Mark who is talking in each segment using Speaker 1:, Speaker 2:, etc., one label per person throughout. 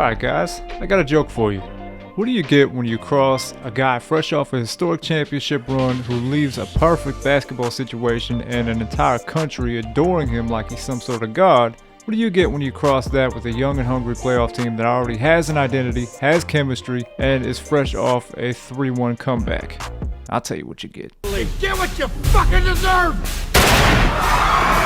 Speaker 1: Alright guys, I got a joke for you. What do you get when you cross a guy fresh off a historic championship run who leaves a perfect basketball situation and an entire country adoring him like he's some sort of god? What do you get when you cross that with a young and hungry playoff team that already has an identity, has chemistry, and is fresh off a 3-1 comeback? I'll tell you what you get.
Speaker 2: Get what you fucking deserve!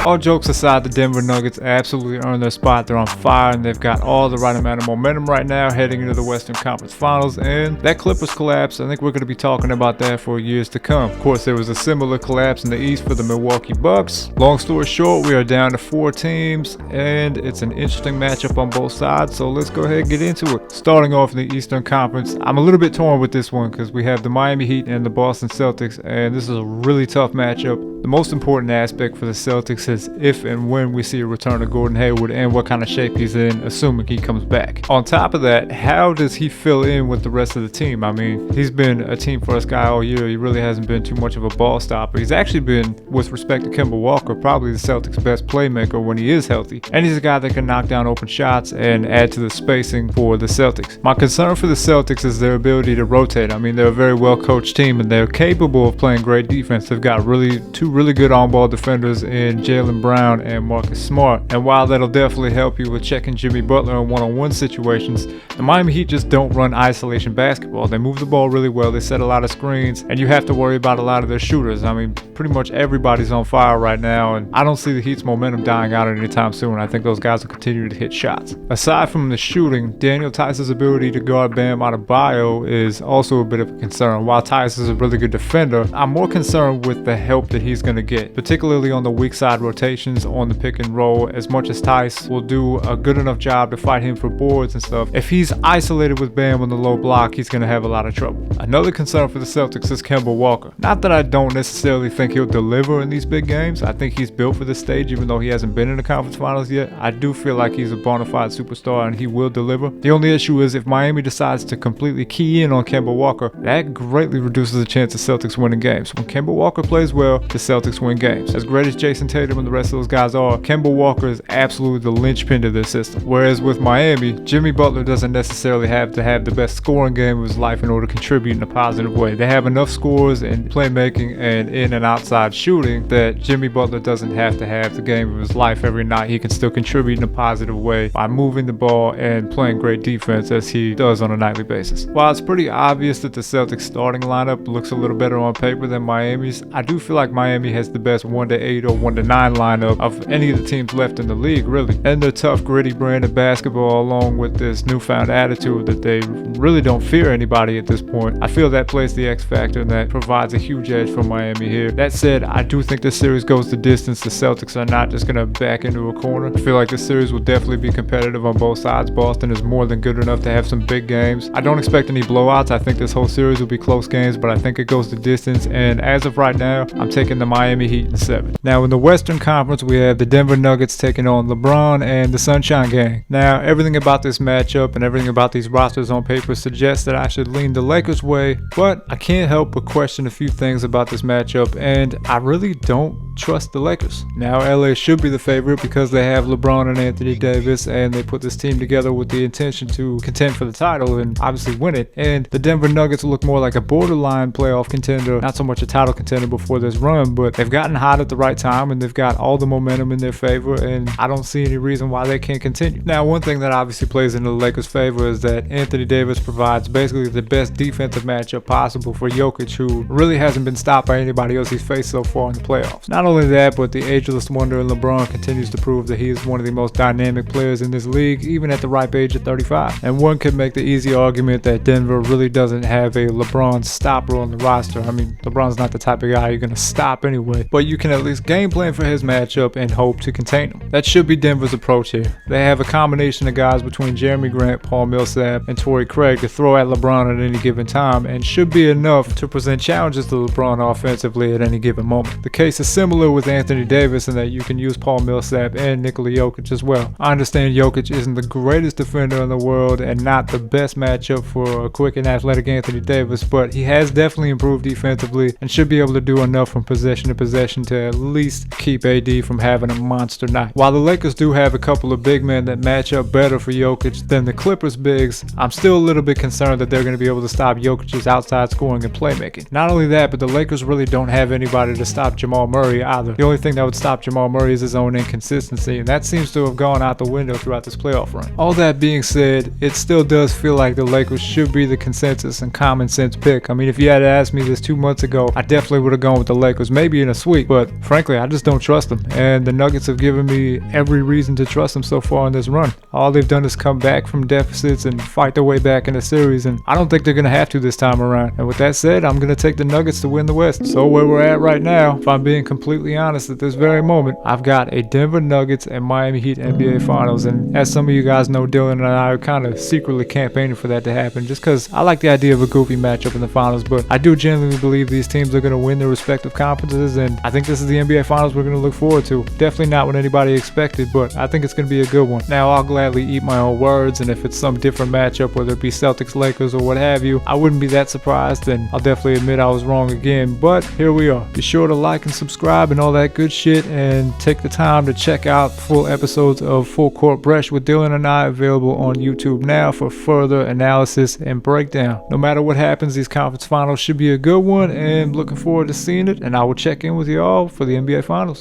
Speaker 1: All jokes aside, the Denver Nuggets absolutely earned their spot. They're on fire and they've got all the right amount of momentum right now heading into the Western Conference Finals. And that Clippers collapse, I think we're going to be talking about that for years to come. Of course, there was a similar collapse in the East for the Milwaukee Bucks. Long story short, we are down to 4 teams and it's an interesting matchup on both sides. So let's go ahead and get into it. Starting off in the Eastern Conference, I'm a little bit torn with this one because we have the Miami Heat and the Boston Celtics, and this is a really tough matchup. The most important aspect for the Celtics is if and when we see a return of Gordon Hayward and what kind of shape he's in, assuming he comes back. On top of that, how does he fill in with the rest of the team? I mean, he's been a team first guy all year. He really hasn't been too much of a ball stopper. He's actually been, with respect to Kimball Walker, probably the Celtics' best playmaker when he is healthy. And he's a guy that can knock down open shots and add to the spacing for the Celtics. My concern for the Celtics is their ability to rotate. I mean, they're a very well-coached team and they're capable of playing great defense. They've got two really good on-ball defenders in Jaylen Brown and Marcus Smart. And while that'll definitely help you with checking Jimmy Butler in one-on-one situations, the Miami Heat just don't run isolation basketball. They move the ball really well, they set a lot of screens, and you have to worry about a lot of their shooters. I mean, pretty much everybody's on fire right now, and I don't see the Heat's momentum dying out anytime soon. I think those guys will continue to hit shots. Aside from the shooting, Daniel Theis's ability to guard Bam Adebayo is also a bit of a concern. While Theis is a really good defender, I'm more concerned with the help that he's going to get, particularly on the weak side rotations on the pick and roll. As much as Theis will do a good enough job to fight him for boards and stuff, if he's isolated with Bam on the low block, he's going to have a lot of trouble. Another concern for the Celtics is Kimball Walker. Not that I don't necessarily think he'll deliver in these big games. I think he's built for this stage, even though he hasn't been in the conference finals yet. I do feel like he's a bona fide superstar and he will deliver. The only issue is if Miami decides to completely key in on Kimball Walker, that greatly reduces the chance of Celtics winning games. When Kimball Walker plays well, the Celtics win games. As great as Jason Tatum and the rest of those guys are, Kimball Walker is absolutely the linchpin to their system. Whereas with Miami, Jimmy Butler doesn't necessarily have to have the best scoring game of his life in order to contribute in a positive way. They have enough scores and playmaking and in and outside shooting that Jimmy Butler doesn't have to have the game of his life every night. He can still contribute in a positive way by moving the ball and playing great defense as he does on a nightly basis. While it's pretty obvious that the Celtics starting lineup looks a little better on paper than Miami's, I do feel like Miami has the best 1-8 or 1-9 lineup of any of the teams left in the league, really. And their tough, gritty brand of basketball, along with this newfound attitude that they really don't fear anybody at this point, I feel that plays the X factor and that provides a huge edge for Miami here. That said, I do think this series goes the distance. The Celtics are not just going to back into a corner. I feel like this series will definitely be competitive on both sides. Boston is more than good enough to have some big games. I don't expect any blowouts. I think this whole series will be close games, but I think it goes the distance. And as of right now, I'm taking the Miami Heat in 7. Now in the Western Conference, we have the Denver Nuggets taking on LeBron and the Sunshine Gang. Now, everything about this matchup and everything about these rosters on paper suggests that I should lean the Lakers' way, but I can't help but question a few things about this matchup, and I really don't trust the Lakers. Now, LA should be the favorite because they have LeBron and Anthony Davis, and they put this team together with the intention to contend for the title and obviously win it. And the Denver Nuggets look more like a borderline playoff contender, not so much a title contender before this run, but they've gotten hot at the right time and they've got all the momentum in their favor, and I don't see any reason why they can't continue. Now, one thing that obviously plays into the Lakers' favor is that Anthony Davis provides basically the best defensive matchup possible for Jokic, who really hasn't been stopped by anybody else he's faced so far in the playoffs. Not only that, but the ageless wonder in LeBron continues to prove that he is one of the most dynamic players in this league, even at the ripe age of 35. And one could make the easy argument that Denver really doesn't have a LeBron stopper on the roster. I mean, LeBron's not the type of guy you're going to stop anyway, but you can at least game plan for his matchup and hope to contain him. That should be Denver's approach here. They have a combination of guys between Jeremy Grant, Paul Millsap, and Torrey Craig to throw at LeBron at any given time, and should be enough to present challenges to LeBron offensively at any given moment. The case is similar with Anthony Davis in that you can use Paul Millsap and Nikola Jokic as well. I understand Jokic isn't the greatest defender in the world and not the best matchup for a quick and athletic Anthony Davis, but he has definitely improved defensively and should be able to do enough from possession to possession to at least keep AD from having a monster night. While the Lakers do have a couple of big men that match up better for Jokic than the Clippers bigs, I'm still a little bit concerned that they're going to be able to stop Jokic's outside scoring and playmaking. Not only that, but the Lakers really don't have anybody to stop Jamal Murray either. The only thing that would stop Jamal Murray is his own inconsistency, and that seems to have gone out the window throughout this playoff run. All that being said, it still does feel like the Lakers should be the consensus and common sense pick. I mean, if you had asked me this 2 months ago, I definitely would have gone with the Lakers, maybe in a sweep, but frankly, I just don't trust them, and the Nuggets have given me every reason to trust them so far in this run. All they've done is come back from deficits and fight their way back in the series, and I don't think they're going to have to this time around. And with that said, I'm going to take the Nuggets to win the West. So where we're at right now, if I'm being completely honest at this very moment, I've got a Denver Nuggets and Miami Heat NBA Finals, and as some of you guys know, Dylan and I are kind of secretly campaigning for that to happen just because I like the idea of a goofy matchup in the finals, but I do genuinely believe these teams are going to win their respective conferences, and I think this is the NBA Finals we're going to look forward to. Definitely not what anybody expected, but I think it's going to be a good one. Now, I'll gladly eat my own words, and if it's some different matchup, whether it be Celtics, Lakers, or what have you, I wouldn't be that surprised, and I'll definitely admit I was wrong again, but here we are. Be sure to like and subscribe and all that good shit, and take the time to check out full episodes of Full Court Bresh with Dylan and I available on YouTube now for further analysis and breakdown. No matter what happens, these conference finals should be a good one, and looking forward to seeing it, and I will check in with you all for the NBA Finals.